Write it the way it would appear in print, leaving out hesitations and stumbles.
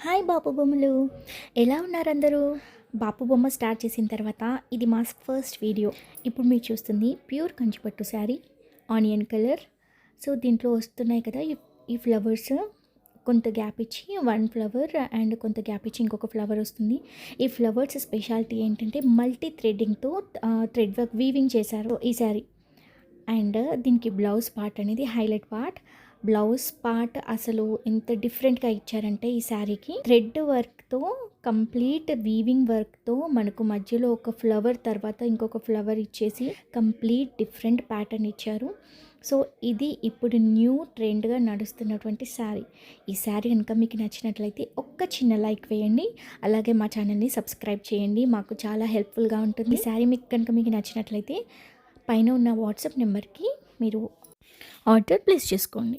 Hi బాపు బొమ్మలు, ఎలా ఉన్నారు అందరూ? బాపు బొమ్మ స్టార్ట్ చేసిన తర్వాత ఇది మా ఫస్ట్ వీడియో. ఇప్పుడు మీరు చూస్తుంది ప్యూర్ కంచిపట్టు శారీ, ఆనియన్ కలర్. సో దీంట్లో వస్తున్నాయి కదా ఈ ఫ్లవర్స్, కొంత గ్యాప్ ఇచ్చి వన్ ఫ్లవర్ అండ్ కొంత గ్యాప్ ఇచ్చి ఇంకొక ఫ్లవర్ వస్తుంది. ఈ ఫ్లవర్స్ స్పెషాలిటీ ఏంటంటే మల్టీ థ్రెడ్డింగ్తో థ్రెడ్ వర్క్ వీవింగ్ చేశారు ఈ శారీ. అండ్ దీనికి బ్లౌజ్ పార్ట్ అనేది హైలైట్ పార్ట్. బ్లౌజ్ పార్ట్ అసలు ఎంత డిఫరెంట్గా ఇచ్చారంటే ఈ శారీకి థ్రెడ్ వర్క్తో, కంప్లీట్ వీవింగ్ వర్క్తో మనకు మధ్యలో ఒక ఫ్లవర్ తర్వాత ఇంకొక ఫ్లవర్ ఇచ్చేసి కంప్లీట్ డిఫరెంట్ ప్యాటర్న్ ఇచ్చారు. సో ఇది ఇప్పుడు న్యూ ట్రెండ్గా నడుస్తున్నటువంటి శారీ. ఈ శారీ కనుక మీకు నచ్చినట్లయితే ఒక్క చిన్న లైక్ వేయండి, అలాగే మా ఛానల్ని సబ్స్క్రైబ్ చేయండి, మాకు చాలా హెల్ప్ఫుల్గా ఉంటుంది. ఈ శారీ మీకు నచ్చినట్లయితే పైన ఉన్న వాట్సాప్ నెంబర్కి మీరు ఆర్డర్ ప్లేస్ చేసుకోండి.